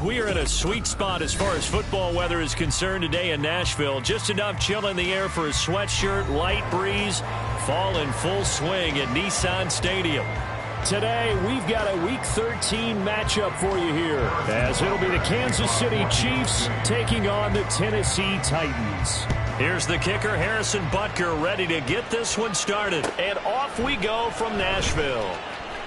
we are in a sweet spot as far as football weather is concerned today in Nashville. Just enough chill in the air for a sweatshirt, light breeze, fall in full swing at Nissan Stadium. Today, we've got a Week 13 matchup for you here, as it'll be the Kansas City Chiefs taking on the Tennessee Titans. Here's the kicker, Harrison Butker, ready to get this one started. And off we go from Nashville.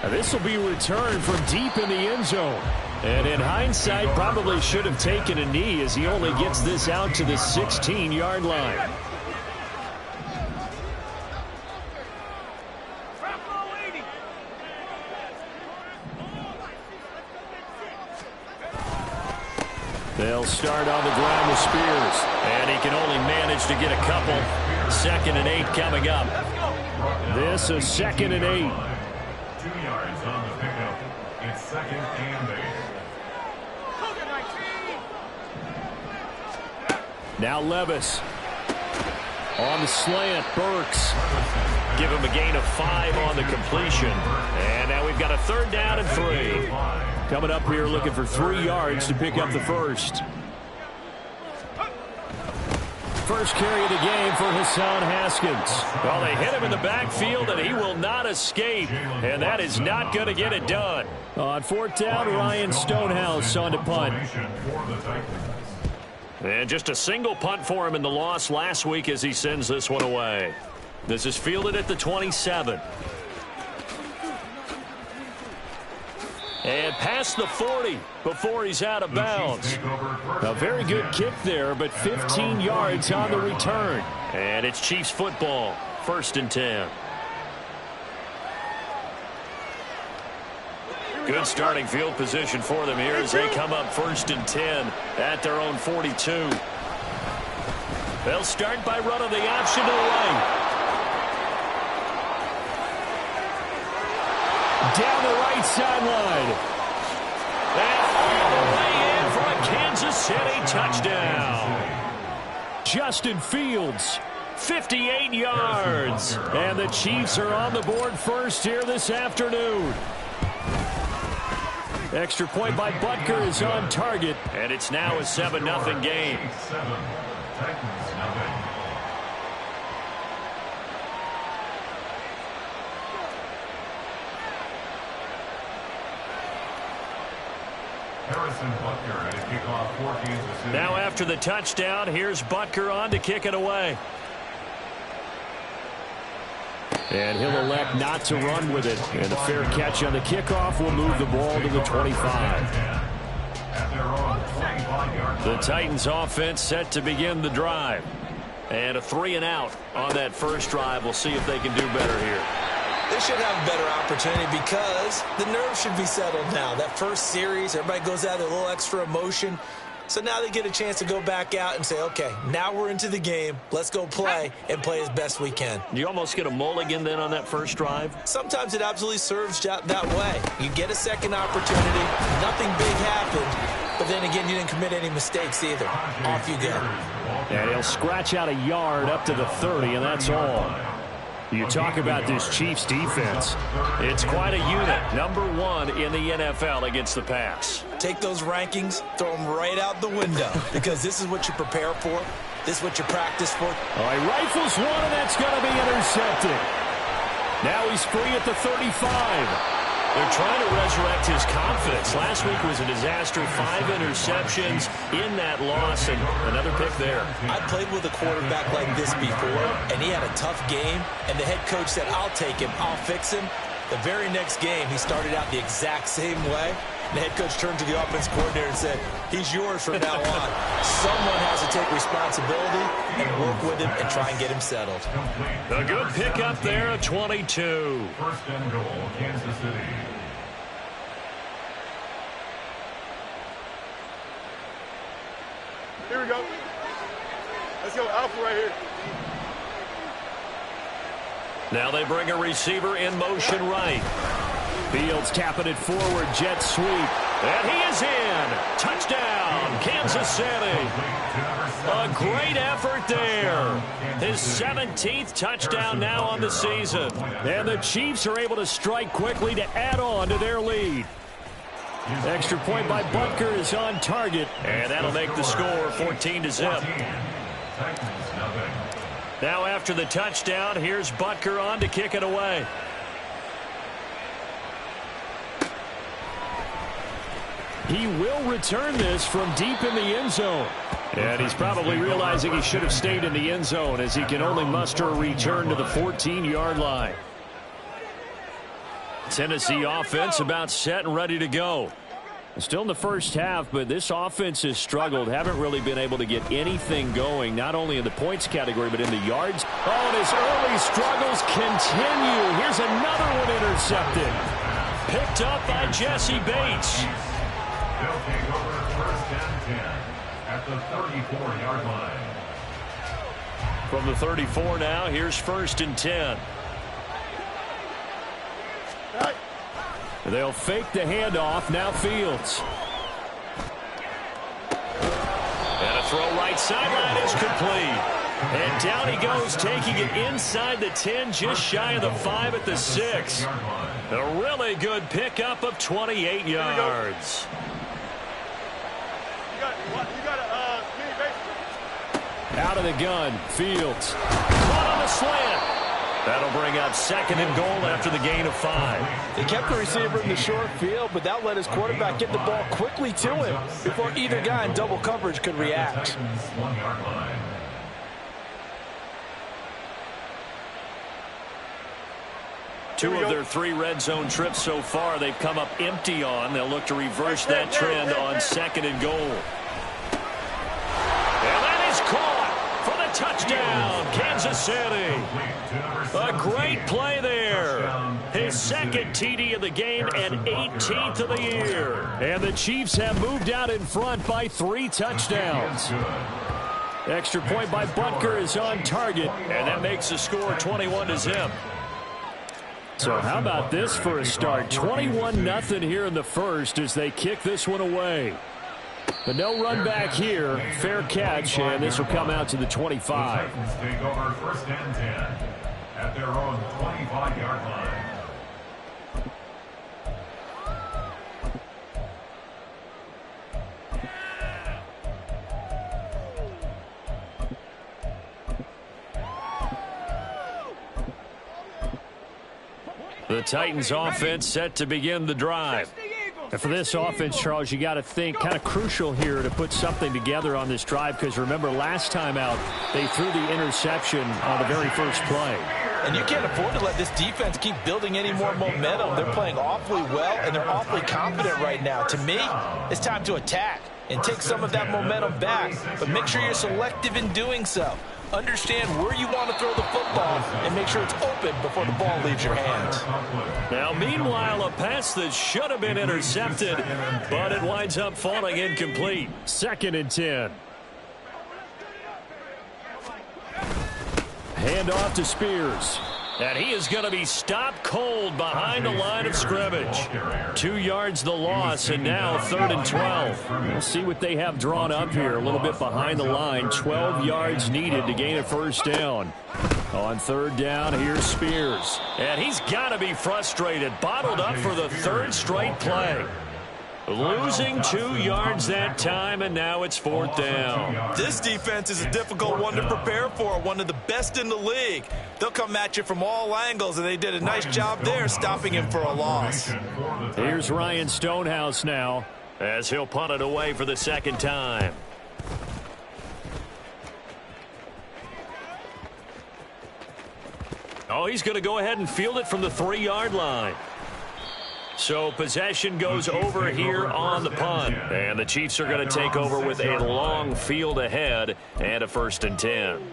This will be returned from deep in the end zone. And in hindsight, probably should have taken a knee as he only gets this out to the 16-yard line. They'll start on the ground with Spears. And he can only manage to get a couple. 2nd and 8 coming up. This is 2nd and 8. 2 yards on the pickup. It's 2nd and 8. Now Levis. On the slant, Burks. Give him a gain of 5 on the completion. And now we've got a 3rd down and 3. Coming up here looking for 3 yards to pick up the first. First carry of the game for Hassan Haskins. Well, they hit him in the backfield, and he will not escape. And that is not going to get it done. On 4th down, Ryan Stonehouse on to punt. And just a single punt for him in the loss last week as he sends this one away. This is fielded at the 27. And past the 40 before he's out of bounds. A very good kick there, but 15 yards on the return. And it's Chiefs football, 1st and 10. Good starting field position for them here as they come up 1st and 10 at their own 42. They'll start by running the option to the right. Down the right sideline. And all the way in for a Kansas City touchdown. Justin Fields, 58 yards. And the Chiefs are on the board first here this afternoon. Extra point by Butker is on target. And it's now a 7-0 game. Now after the touchdown, here's Butker on to kick it away. And he'll elect not to run with it. And a fair catch on the kickoff will move the ball to the 25. The Titans offense set to begin the drive. And a 3-and-out on that first drive. We'll see if they can do better here. They should have a better opportunity because the nerves should be settled now. That first series, everybody goes out with a little extra emotion. So now they get a chance to go back out and say, okay, now we're into the game. Let's go play and play as best we can. You almost get a mulligan then on that first drive? Sometimes it absolutely serves that way. You get a second opportunity. Nothing big happened. But then again, you didn't commit any mistakes either. Off you go. And he'll scratch out a yard up to the 30, and that's all. You talk about this Chiefs defense. It's quite a unit. Number 1 in the NFL against the pass. Take those rankings, throw them right out the window because this is what you prepare for. This is what you practice for. Oh, he rifles one, and that's going to be intercepted. Now he's free at the 35. They're trying to resurrect his confidence. Last week was a disaster. 5 interceptions in that loss, and another pick there. I played with a quarterback like this before, and he had a tough game, and the head coach said, I'll take him, I'll fix him. The very next game, he started out the exact same way. The head coach turned to the offense coordinator and said, he's yours from now on. Someone has to take responsibility and work with him and try and get him settled. A good pickup there at 22. 1st and goal, Kansas City. Here we go. Let's go, Alpha right here. Now they bring a receiver in motion right. Fields tapping it forward, jet sweep. And he is in. Touchdown, Kansas City. A great effort there. His 17th touchdown now on the season. And the Chiefs are able to strike quickly to add on to their lead. Extra point by Butker is on target, and that'll make the score 14-0. Now after the touchdown, here's Butker on to kick it away. He will return this from deep in the end zone. And he's probably realizing he should have stayed in the end zone as he can only muster a return to the 14-yard line. Tennessee offense about set and ready to go. Still in the first half, but this offense has struggled. Haven't really been able to get anything going, not only in the points category, but in the yards. Oh, and his early struggles continue. Here's another one intercepted. Picked up by Jesse Bates. They'll take over first and 10 at the 34-yard line. From the 34 now, here's first and 10. They'll fake the handoff. Now Fields. And a throw right sideline is complete. And down he goes, taking it inside the 10, just shy of the 5 at the 6. A really good pickup of 28 yards. Out of the gun, Fields. Caught on the slant. That'll bring up second and goal after the gain of 5. They kept the receiver in the short field, but that let his quarterback get the ball quickly to him before either guy in double coverage could react. 1-yard line. Two of their 3 red zone trips so far they've come up empty on. They'll look to reverse that trend on second and goal. And that is caught for the touchdown, Kansas City. A great play there. His second TD of the game and 18th of the year. And the Chiefs have moved out in front by 3 touchdowns. Extra point by Butker is on target, and that makes the score 21-0. So how about this for a start? 21-0 here in the first as they kick this one away. But no run back here. Fair catch, and this will come out to the 25. Take over first and 10 at their own 25-yard line. The Titans offense set to begin the drive. And for this offense, Charles, you got to think kind of crucial here to put something together on this drive, because remember last time out they threw the interception on the very first play. And you can't afford to let this defense keep building any more momentum. They're playing awfully well, and they're awfully confident right now. To me, it's time to attack and take some of that momentum back, but make sure you're selective in doing so. Understand where you want to throw the football and make sure it's open before the ball leaves your hands. Now, meanwhile, a pass that should have been intercepted, but it winds up falling incomplete. Second and 10. Hand off to Spears. And he is going to be stopped cold behind the line of scrimmage. 2 yards the loss, and now 3rd and 12. We'll see what they have drawn up here. A little bit behind the line. 12 yards needed to gain a first down. On 3rd down, here's Spears. And he's got to be frustrated. Bottled up for the 3rd straight play. Losing 2 yards that time, and now it's 4th down. This defense is a difficult one to prepare for, one of the best in the league. They'll come at you from all angles, and they did a nice job there stopping him for a loss. Here's Ryan Stonehouse now as he'll punt it away for the 2nd time. Oh, he's going to go ahead and field it from the 3-yard line. So possession goes over here on the punt. And the Chiefs are going to take over with a long field ahead and a 1st and 10.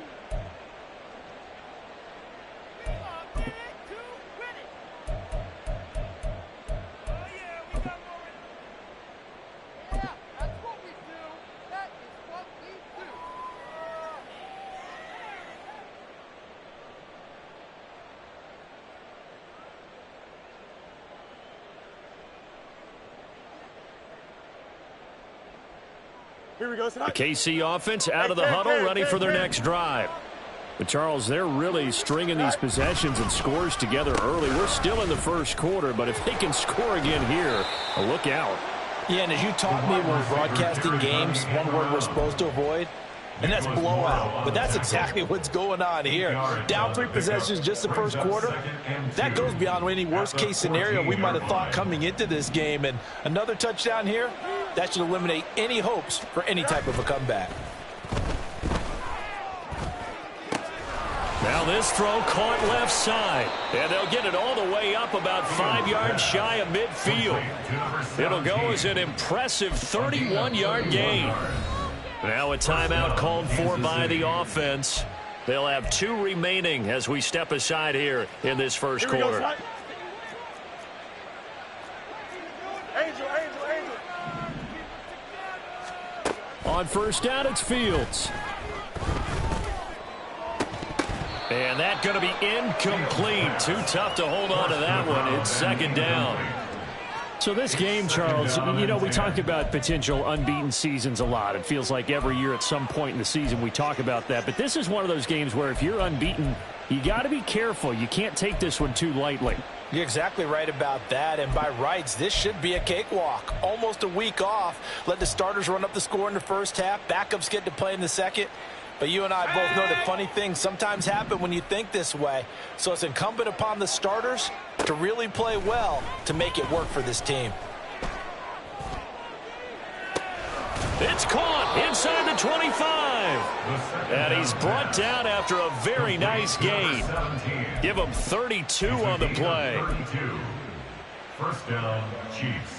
Here we go. The KC offense out of the huddle, ready for their next drive. But, Charles, they're really stringing these possessions and scores together early. We're still in the first quarter, but if they can score again here, look out. Yeah, and as you taught me when we're broadcasting games, one word we're supposed to avoid, and that's blowout. But that's exactly what's going on here. Down 3 possessions just the first quarter. That goes beyond any worst-case scenario we might have thought coming into this game. And another touchdown here, that should eliminate any hopes for any type of a comeback. Now this throw caught left side. And they'll get it all the way up about 5 yards shy of midfield. It'll go as an impressive 31-yard gain. Now a timeout called for by the offense. They'll have 2 remaining as we step aside here in this first quarter. Angel. On first down, it's Fields. And that's going to be incomplete. Too tough to hold on to that one. It's second down. So this game, Charles, you know, we talk about potential unbeaten seasons a lot. It feels like every year at some point in the season we talk about that. But this is one of those games where if you're unbeaten, you got to be careful. You can't take this one too lightly. You're exactly right about that, and by rights, this should be a cakewalk. Almost a week off. Let the starters run up the score in the first half. Backups get to play in the second. But you and I both know that funny things sometimes happen when you think this way. So it's incumbent upon the starters to really play well to make it work for this team. It's caught inside the 25. And he's brought down after a very nice gain. Give him 32 on the play. First down, Chiefs.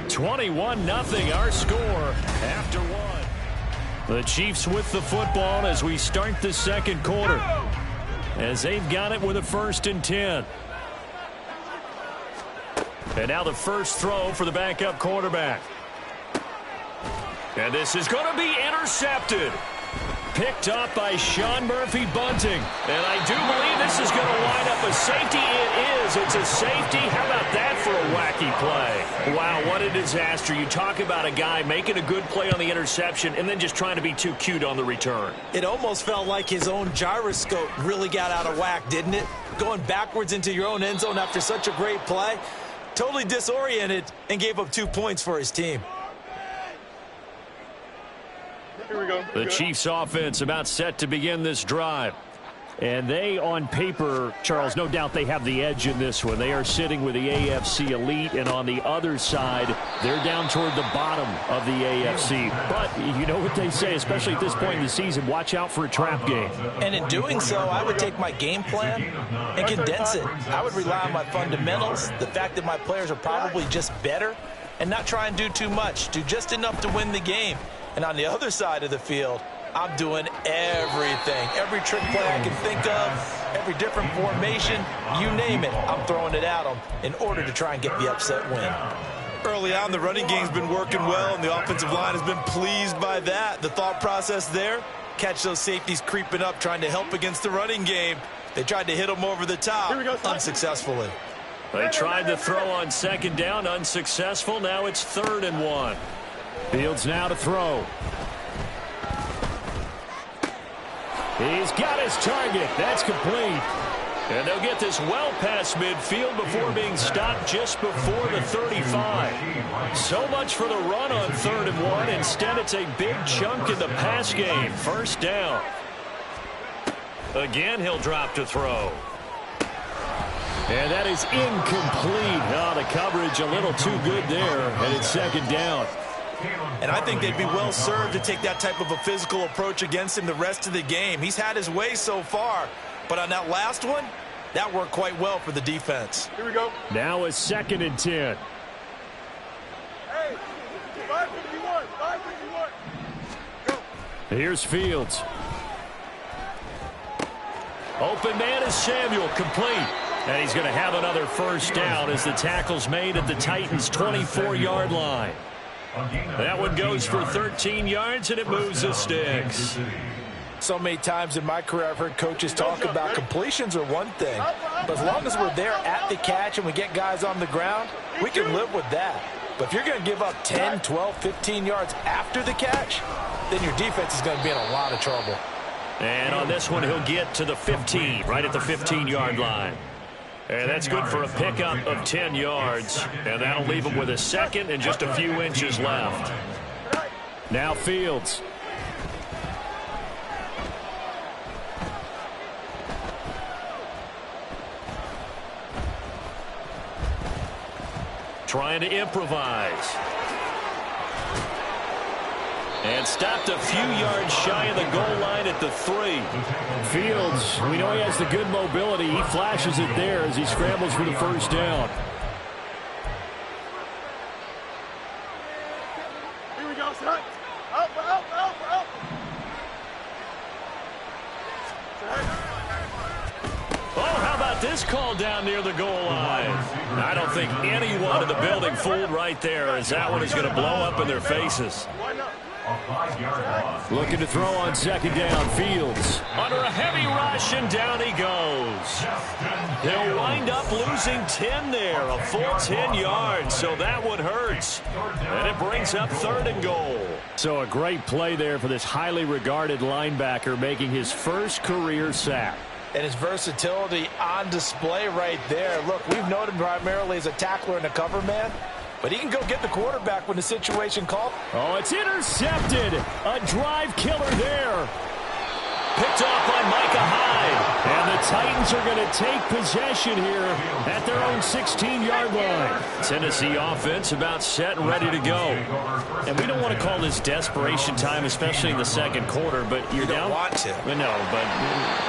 (21-0) our score after one. The Chiefs with the football as we start the second quarter. As they've got it with a 1st and 10. And now the first throw for the backup quarterback. And this is going to be intercepted. Picked up by Sean Murphy-Bunting. And I do believe this is going to wind up a safety. It is. It's a safety. How about that for a wacky play? Wow, what a disaster. You talk about a guy making a good play on the interception and then just trying to be too cute on the return. It almost felt like his own gyroscope really got out of whack, didn't it? Going backwards into your own end zone after such a great play. Totally disoriented and gave up 2 points for his team. Here we go. The Chiefs offense about set to begin this drive. And they, on paper, Charles, no doubt they have the edge in this one. They are sitting with the AFC elite, and on the other side, they're down toward the bottom of the AFC. But you know what they say, especially at this point in the season, watch out for a trap game. And in doing so, I would take my game plan and condense it. I would rely on my fundamentals, the fact that my players are probably just better, and not try and do too much, do just enough to win the game. And on the other side of the field, I'm doing everything. Every trick play I can think of, every different formation, you name it, I'm throwing it at them in order to try and get the upset win. Early on, the running game's been working well, and the offensive line has been pleased by that. The thought process there, catch those safeties creeping up, trying to help against the running game. They tried to hit them over the top, unsuccessfully. They tried to throw on second down, unsuccessful. Now it's 3rd and 1. Fields now to throw. He's got his target. That's complete. And they'll get this well past midfield before being stopped just before the 35. So much for the run on 3rd and 1. Instead, it's a big chunk in the pass game. First down. Again, he'll drop to throw. And that is incomplete. Oh, the coverage a little too good there, and it's 2nd down. And I think they'd be well served to take that type of a physical approach against him the rest of the game. He's had his way so far, but on that last one, that worked quite well for the defense. Here we go. Now a 2nd and 10. Hey, 551. 551. Go. Here's Fields. Open man is Samuel, complete. And he's going to have another first down as the tackle's made at the Titans' 24-yard line. That one goes for 13 yards, and it moves the sticks. So many times in my career, I've heard coaches talk about completions are one thing. But as long as we're there at the catch and we get guys on the ground, we can live with that. But if you're going to give up 10, 12, 15 yards after the catch, then your defense is going to be in a lot of trouble. And on this one, he'll get to the 15, right at the 15-yard line. And that's good for a pickup of 10 yards. And that'll leave him with a second and just a few inches left. Now Fields. Trying to improvise. And stopped a few yards shy of the goal line at the 3. Fields, we know he has the good mobility. He flashes it there as he scrambles for the first down. Here we go, son. Up, up, up, up. Oh, how about this call down near the goal line? I don't think anyone in the building fooled right there, as that one is going to blow up in their faces. Looking to throw on second down. Fields. Under a heavy rush, and down he goes. They'll wind up losing 10 there, a full 10 yards, so that one hurts. And it brings up 3rd and goal. So a great play there for this highly regarded linebacker, making his first career sack. And his versatility on display right there. Look, we've known him primarily as a tackler and a cover man, but he can go get the quarterback when the situation calls. Oh, it's intercepted. A drive killer there. Picked off by Micah Hyde. And the Titans are going to take possession here at their own 16-yard line. Tennessee offense about set and ready to go. And we don't want to call this desperation time, especially in the second quarter, but you're down. You don't want to. No, but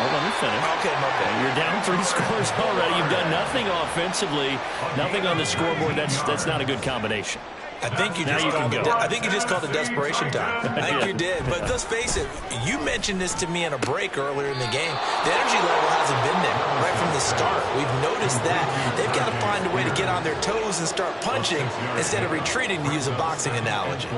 let me finish. Okay, okay. You're down 3 scores already. You've done nothing offensively, nothing on the scoreboard. That's not a good combination. I think you just called it desperation time. I think you did. But let's face it, you mentioned this to me in a break earlier in the game. The energy level hasn't been there right from the start. We've noticed that. They've got to find a way to get on their toes and start punching instead of retreating, to use a boxing analogy.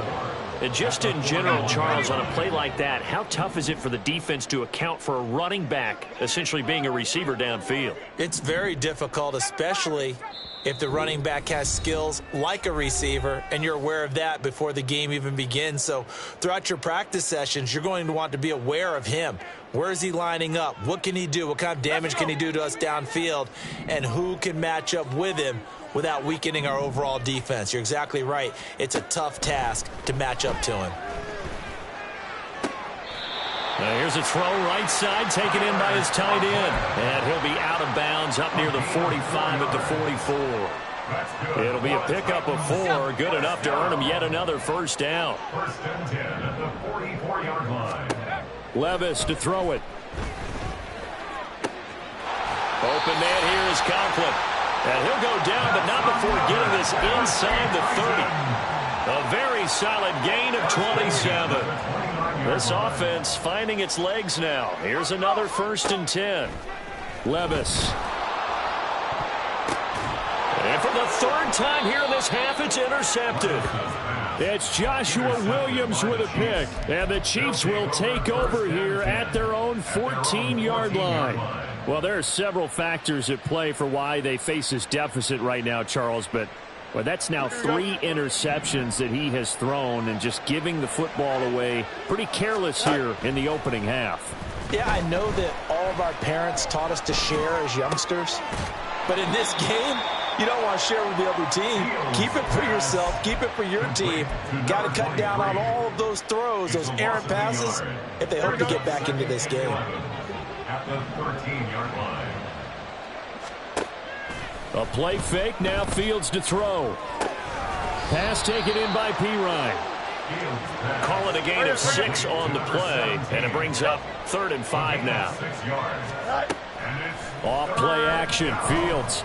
And just in general, Charles, on a play like that, how tough is it for the defense to account for a running back essentially being a receiver downfield? It's very difficult, especially if the running back has skills like a receiver, and you're aware of that before the game even begins. So throughout your practice sessions, you're going to want to be aware of him. Where is he lining up? What can he do? What kind of damage can he do to us downfield? And who can match up with him without weakening our overall defense? You're exactly right. It's a tough task to match up to him. Here's a throw right side, taken in by his tight end. And he'll be out of bounds up near the 45 at the 44. It'll be a pickup of 4, good enough to earn him yet another first down. 1st and 10 at the 44-yard line. Levis to throw it. Open man here is Conklin. And he'll go down, but not before getting this inside the 30. A very solid gain of 27. This offense finding its legs now. Here's another 1st and 10. Levis. And for the 3rd time here in this half, it's intercepted. It's Joshua Williams with a pick. And the Chiefs will take over here at their own 14-yard line. Well, there are several factors at play for why they face this deficit right now, Charles, but well, that's now 3 interceptions that he has thrown, and just giving the football away pretty careless here in the opening half. Yeah, I know that all of our parents taught us to share as youngsters, but in this game, you don't want to share with the other team. Keep it for yourself. Keep it for your team. Got to cut down on all of those throws, those errant passes, if they hope to get back into this game. At the 13-yard line. A play fake, now Fields to throw. Pass taken in by Pirine. Call it a gain of 6 on the play, and it brings up 3rd and 5 now. 6 yards. Off play action, Fields.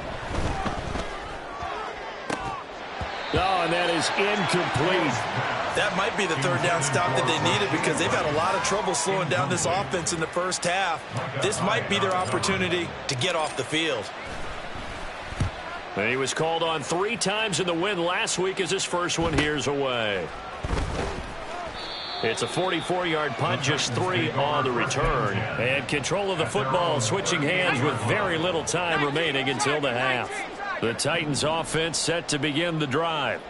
Oh, and that is incomplete. That might be the 3rd down stop that they needed, because they've had a lot of trouble slowing down this offense in the first half. This might be their opportunity to get off the field. And he was called on 3 times in the win last week, as his first one here's away. It's a 44-yard punt, just 3 on the return. And control of the football switching hands with very little time remaining until the half. The Titans offense set to begin the drive.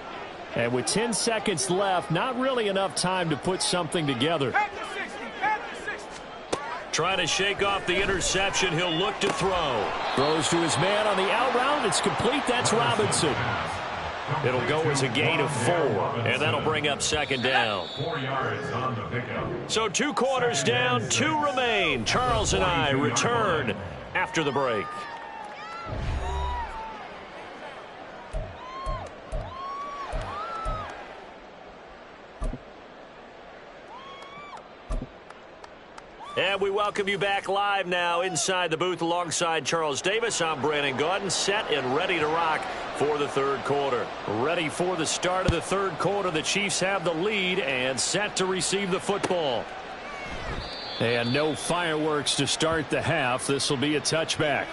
And with 10 seconds left, not really enough time to put something together. Trying to shake off the interception. He'll look to throw. Throws to his man on the out route. It's complete. That's Robinson. It'll go as a gain of 4, and that'll bring up second down. 4 yards on the pickup. So 2 quarters down, 2 remain. Charles and I return after the break. And we welcome you back live now inside the booth alongside Charles Davis. I'm Brandon Gaudin, set and ready to rock for the third quarter. Ready for the start of the third quarter. The Chiefs have the lead and set to receive the football. And no fireworks to start the half. This will be a touchback.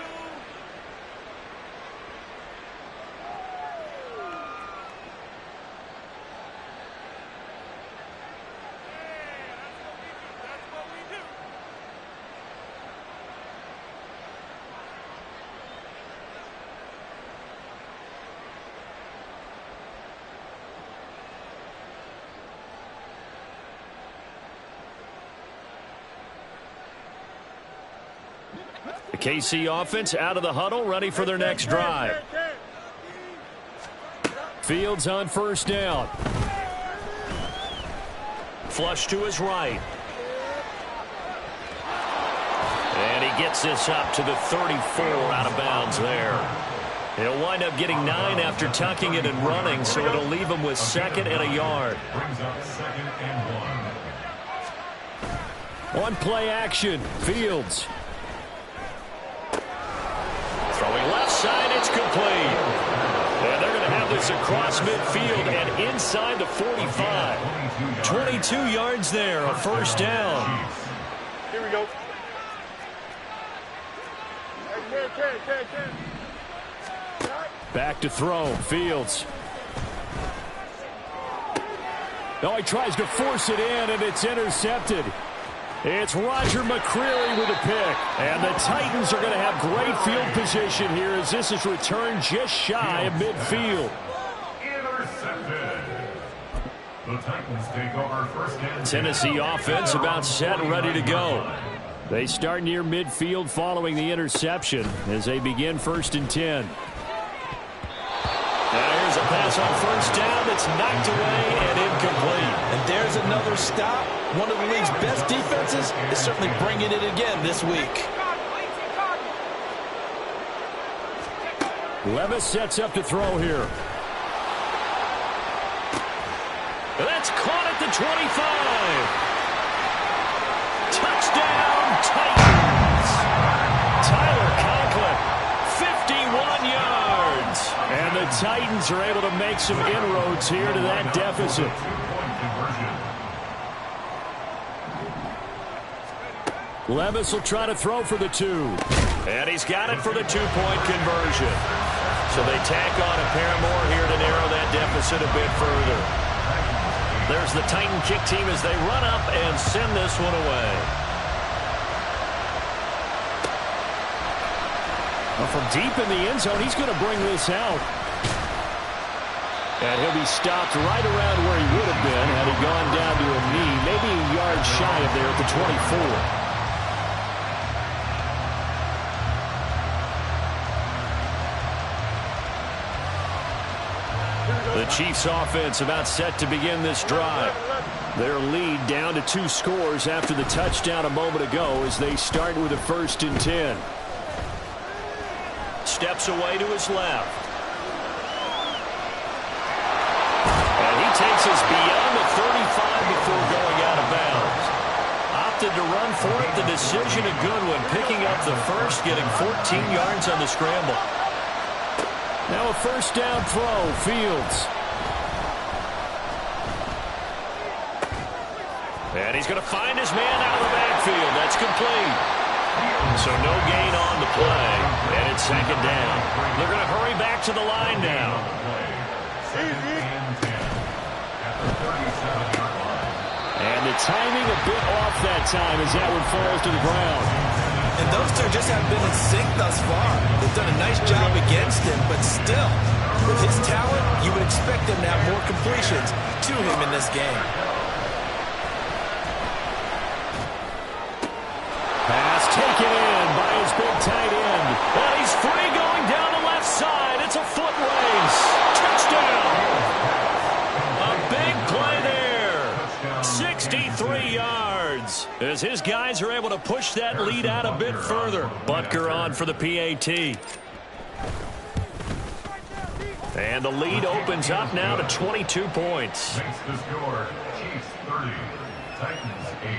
The KC offense out of the huddle, ready for their next drive. Fields on first down. Flush to his right. And he gets this up to the 34, out of bounds there. He'll wind up getting 9 after tucking it and running, so it'll leave him with 2nd and a yard. Brings up 2nd and 1. On play action, Fields. Throwing left side, it's complete. And they're going to have this across midfield and inside the 45. 22 yards there, a first down. Here we go. Back to throw, Fields. Oh, he tries to force it in, and it's intercepted. It's Roger McCreary with a pick. And the Titans are going to have great field position here as this is returned just shy of midfield. Intercepted. The Titans take over first and Tennessee offense about set and ready to go. They start near midfield following the interception as they begin 1st and 10. Now here's a pass on first down that's knocked away and incomplete. And there's another stop. One of the league's best defenses is certainly bringing it again this week. Levis sets up to throw here. That's caught at the 25. Touchdown, Titans. Tyler Conklin, 51 yards. And the Titans are able to make some inroads here to that deficit. Levis will try to throw for the 2. And he's got it for the 2-point conversion. So they tack on a pair more here to narrow that deficit a bit further. There's the Titan kick team as they run up and send this one away. Well, from deep in the end zone, he's going to bring this out. And he'll be stopped right around where he would have been had he gone down to a knee, maybe a yard shy of there at the 24. The Chiefs offense about set to begin this drive. Their lead down to 2 scores after the touchdown a moment ago as they start with a 1st and 10. Steps away to his left. And he takes us beyond the 35 before going out of bounds. Opted to run for it. The decision a good one. Picking up the first, getting 14 yards on the scramble. Now a first down throw, Fields. And he's going to find his man out of the backfield. That's complete. So no gain on the play. And it's 2nd down. They're going to hurry back to the line now. And the timing a bit off that time as that one falls to the ground. And those two just haven't been in sync thus far. They've done a nice job against him, but still, with his talent, you would expect them to have more completions to him in this game. as his guys are able to push that lead out a bit further. Butker on for the PAT. And the lead opens up now to 22 points. Makes the score Chiefs 30, Titans 8.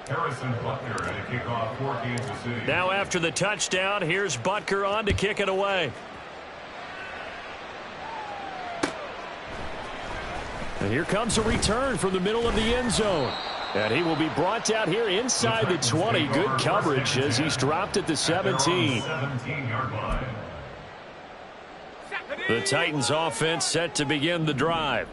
Harrison Butker at a kickoff for Kansas City. Now after the touchdown, here's Butker on to kick it away. And here comes a return from the middle of the end zone. And he will be brought out here inside the 20. Good coverage as he's dropped at the 17. 17-yard line. The Titans offense set to begin the drive.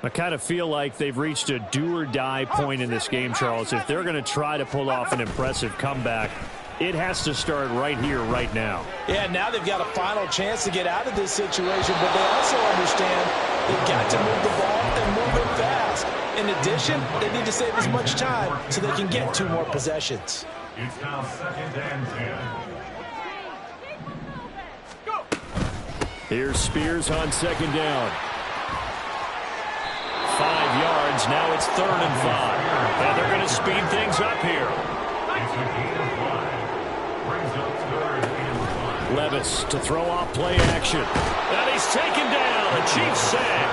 I kind of feel like they've reached a do-or-die point in this game, Charles. If they're going to try to pull off an impressive comeback, it has to start right here, right now. Yeah, now they've got a final chance to get out of this situation, but they also understand they've got to move the ball and move it fast. In addition, they need to save as much time so they can get 2 more possessions. It's now 2nd and 10. Here's Spears on 2nd down. 5 yards. Now it's 3rd and 5. And they're going to speed things up here. It's a gain of 5. Brings up 3rd and 5. Levis to throw off play action. And he's taken down. A Chiefs sack.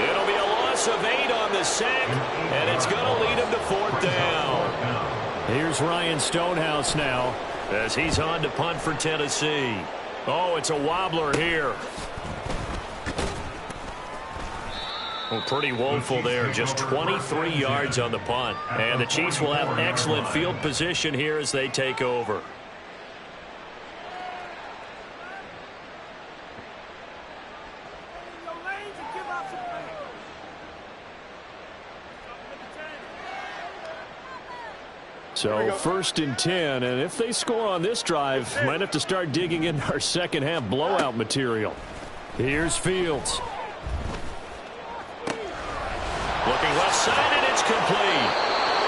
It'll be a loss of 8 on the sack, and it's going to lead him to 4th down. Here's Ryan Stonehouse now as he's on to punt for Tennessee. Oh, it's a wobbler here. Well, pretty woeful there. Just 23 yards on the punt. And the Chiefs will have excellent field position here as they take over. So 1st and 10, and if they score on this drive, might have to start digging in our second half blowout material. Here's Fields. Looking left side, and it's complete.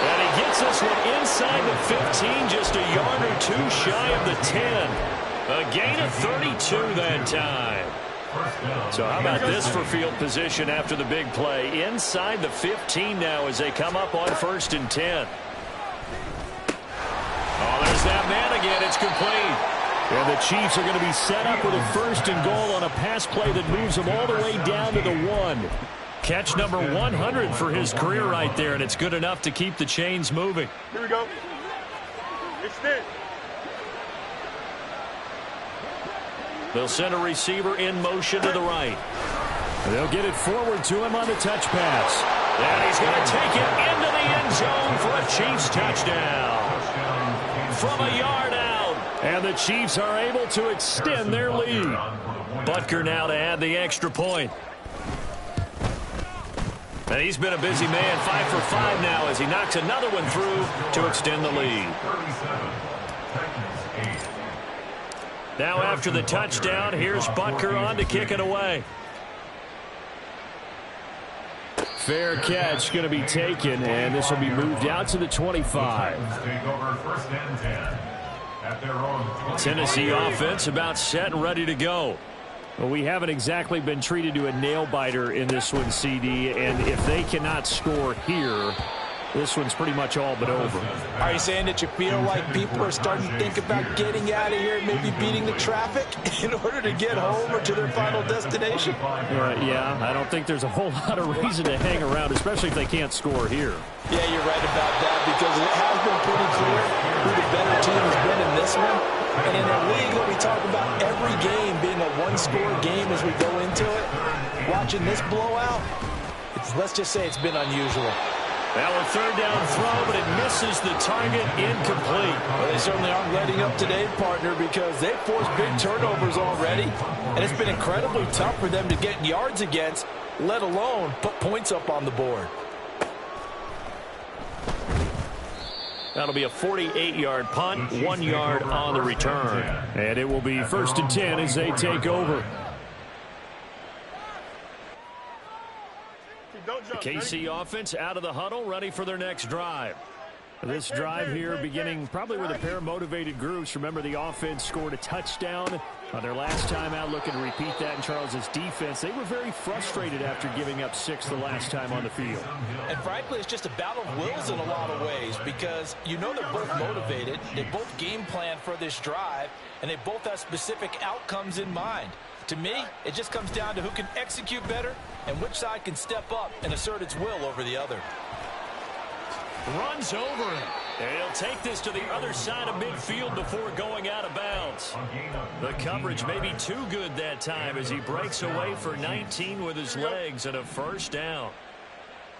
And he gets this one inside the 15, just a yard or 2 shy of the 10. A gain of 32 that time. So how about this for field position after the big play? Inside the 15 now as they come up on 1st and 10. Oh, there's that man again. It's complete. And the Chiefs are going to be set up with a 1st and goal on a pass play that moves them all the way down to the 1. Catch number 100 for his career right there, and it's good enough to keep the chains moving. Here we go. Extend. They'll send a receiver in motion to the right. They'll get it forward to him on the touch pass. And he's going to take it into the end zone for a Chiefs touchdown. From a yard out. And the Chiefs are able to extend their lead. Butker now to add the extra point. And he's been a busy man, 5 for 5 now as he knocks another one through to extend the lead. Now after the touchdown, here's Butker on to kick it away. Fair catch going to be taken, and this will be moved out to the 25. Tennessee offense about set and ready to go. Well, we haven't exactly been treated to a nail-biter in this one, CD, and if they cannot score here, this one's pretty much all but over. Are you saying that you feel like people are starting to think about getting out of here and maybe beating the traffic in order to get home or to their final destination? Yeah, I don't think there's a whole lot of reason to hang around, especially if they can't score here. Yeah, you're right about that because it has been pretty clear who the better team has been in this one. And in a league that we talk about every game being a one-score game as we go into it, watching this blowout, let's just say it's been unusual. Now a 3rd down throw, but it misses the target, incomplete. Well, they certainly aren't letting up today, partner, because they've forced big turnovers already, and it's been incredibly tough for them to get yards against, let alone put points up on the board. That'll be a 48-yard punt, 1 yard on the return. And it will be 1st and 10 as they take over. Don't jump. KC offense out of the huddle, ready for their next drive. This drive here beginning probably with a pair of motivated groups. Remember, the offense scored a touchdown on their last time out, looking to repeat that in Charles's defense. They were very frustrated after giving up 6 the last time on the field. And frankly, it's just a battle of wills in a lot of ways, because you know they're both motivated. They both game plan for this drive, and they both have specific outcomes in mind. To me, it just comes down to who can execute better and which side can step up and assert its will over the other. Runs over him. And he'll take this to the other side of midfield before going out of bounds. The coverage may be too good that time as he breaks away for 19 with his legs and a first down.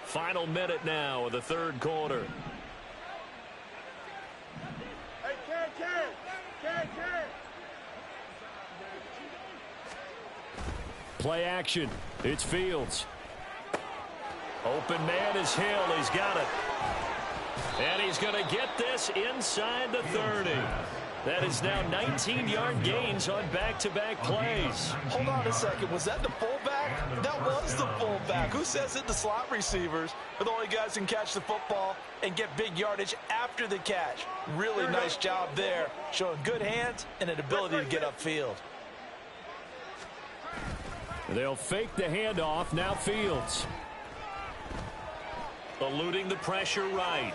Final minute now of the third quarter. Hey, Ken. Play action. It's Fields. Open man is Hill. He's got it. And he's going to get this inside the 30. That is now 19-yard gains on back-to-back plays. Hold on a second. Was that the fullback? That was the fullback. Who says it? The slot receivers are the only guys who can catch the football and get big yardage after the catch. Really nice job there, showing good hands and an ability to get upfield. They'll fake the handoff. Now Fields. Eluding the pressure right.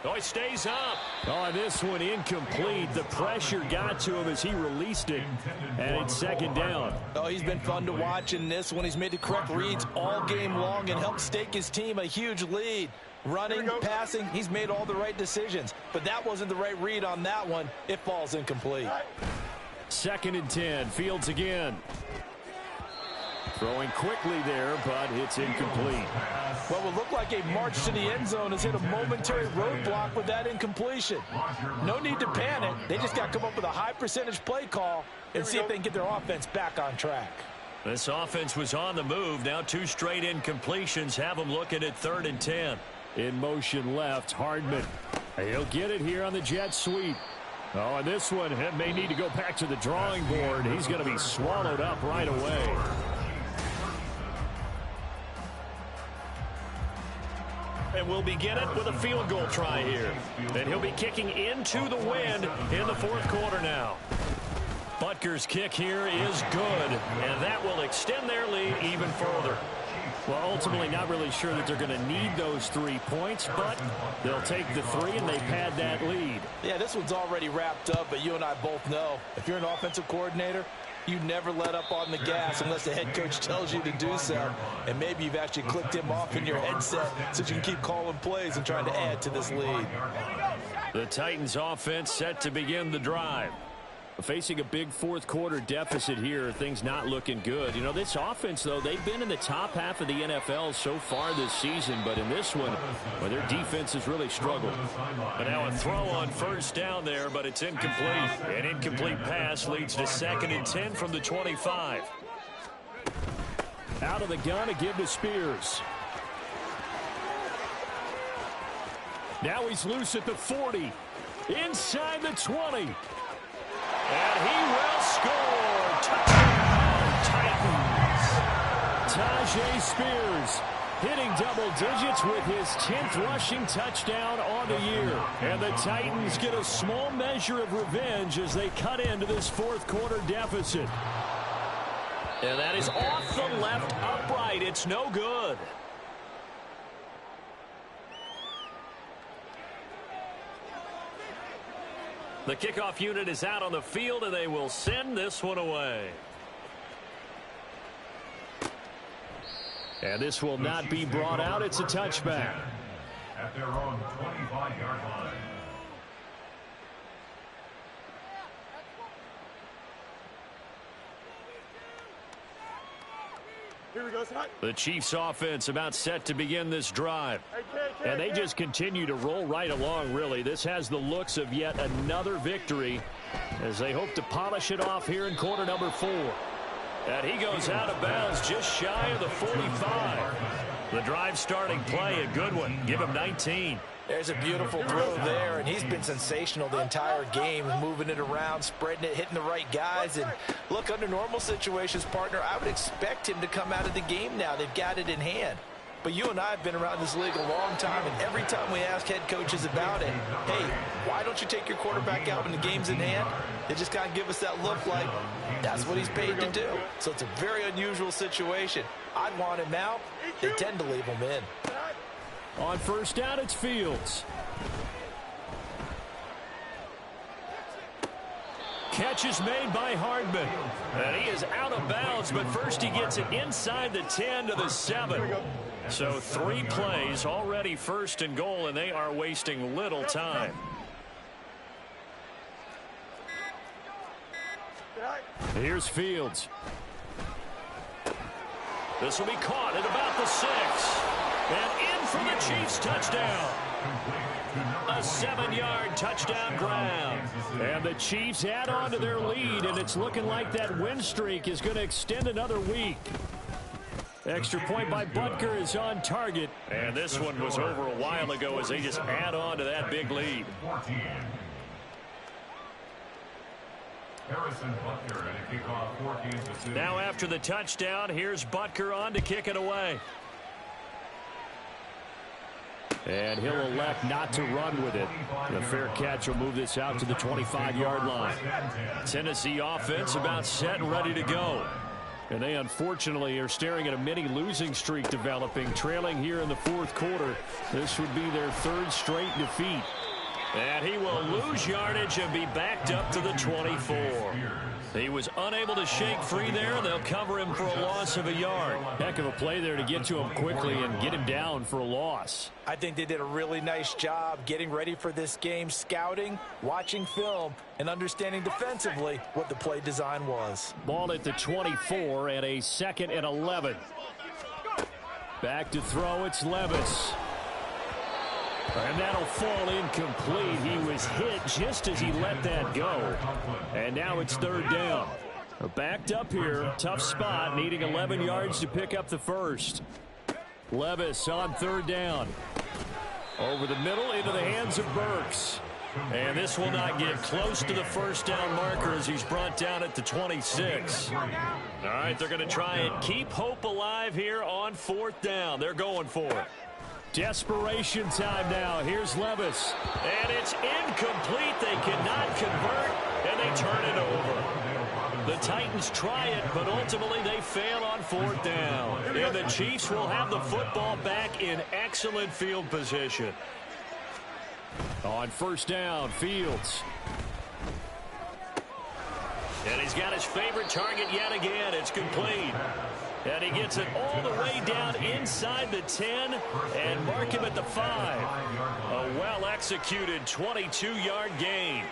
Oh, he stays up. Oh, this one incomplete. The pressure got to him as he released it. And it's second down. Oh, he's been fun to watch in this one. He's made the correct reads all game long and helped stake his team a huge lead. Running, passing, he's made all the right decisions. But that wasn't the right read on that one. It falls incomplete. 2nd and 10. Fields again. Throwing quickly there, but it's incomplete. What would look like a march to the end zone has hit a momentary roadblock with that incompletion. No need to panic. They just got to come up with a high percentage play call and see if they can get their offense back on track. This offense was on the move. Now 2 straight incompletions have them looking at 3rd and 10. In motion left, Hardman. He'll get it here on the jet sweep. Oh, and this one may need to go back to the drawing board. He's going to be swallowed up right away. And we'll begin it with a field goal try here. And he'll be kicking into the wind in the 4th quarter now. Butker's kick here is good, and that will extend their lead even further. Well, ultimately, not really sure that they're going to need those 3 points, but they'll take the 3 and they pad that lead. Yeah, this one's already wrapped up, but you and I both know if you're an offensive coordinator, you never let up on the gas unless the head coach tells you to do so. And maybe you've actually clicked him off in your headset so you can keep calling plays and trying to add to this lead. The Titans offense set to begin the drive. Facing a big 4th quarter deficit here, things not looking good. You know, this offense, though, they've been in the top half of the NFL so far this season, but in this one, well, their defense has really struggled. And now a throw on 1st down there, but it's incomplete. An incomplete pass leads to 2nd and 10 from the 25. Out of the gun to give to Spears. Now he's loose at the 40. Inside the 20. And he will score. Touchdown, Titans. Tajay Spears hitting double digits with his 10th rushing touchdown on the year. And the Titans get a small measure of revenge as they cut into this 4th quarter deficit. And that is off the left upright. It's no good. The kickoff unit is out on the field, and they will send this one away. And this will not be brought out. It's a touchback. At their own 25-yard line. Here we go, Scott. The Chiefs offense about set to begin this drive. And they just continue to roll right along, really. This has the looks of yet another victory as they hope to polish it off here in quarter number 4. And he goes out of bounds just shy of the 45. The drive starting play, a good one. Give him 19. There's a beautiful throw there, and he's been sensational the entire game, moving it around, spreading it, hitting the right guys. And look, under normal situations, partner, I would expect him to come out of the game now. They've got it in hand. But you and I have been around this league a long time, and every time we ask head coaches about it, hey, why don't you take your quarterback out when the game's in hand? They just kind of give us that look like that's what he's paid to do. So it's a very unusual situation. I'd want him out. They tend to leave him in. On first down, it's Fields. Catch is made by Hardman. And he is out of bounds, but first he gets it inside the 10 to the 7. So 3 plays, already first and goal, and they are wasting little time. Here's Fields. This will be caught at about the 6. And in for the Chiefs touchdown. A 7-yard touchdown grab. And the Chiefs add on to their lead, and it's looking like that win streak is going to extend another week. Extra point by Butker is on target. And this one was over a while ago as they just add on to that big lead. Now after the touchdown, here's Butker on to kick it away. And he'll elect not to run with it. The fair catch will move this out to the 25-yard line. Tennessee offense about set and ready to go. And they unfortunately are staring at a mini losing streak developing, trailing here in the 4th quarter. This would be their 3rd straight defeat. And he will lose yardage and be backed up to the 24. He was unable to shake free there. They'll cover him for a loss of a yard. Heck of a play there to get to him quickly and get him down for a loss. I think they did a really nice job getting ready for this game, scouting, watching film, and understanding defensively what the play design was. Ball at the 24 and a 2nd and 11. Back to throw, it's Levis. And that'll fall incomplete. He was hit just as he let that go. And now it's 3rd down. Backed up here. Tough spot. Needing 11 yards to pick up the first. Levis on 3rd down. Over the middle into the hands of Burks. And this will not get close to the first down marker as he's brought down at the 26. All right, they're going to try and keep hope alive here on 4th down. They're going for it. Desperation time now. Here's Levis. And it's incomplete. They cannot convert, and they turn it over. The Titans try it, but ultimately they fail on 4th down. And the Chiefs will have the football back in excellent field position. On 1st down, Fields. And he's got his favorite target yet again. It's complete. And he gets it all the way down inside the 10 and mark him at the 5. A well-executed 22-yard gain.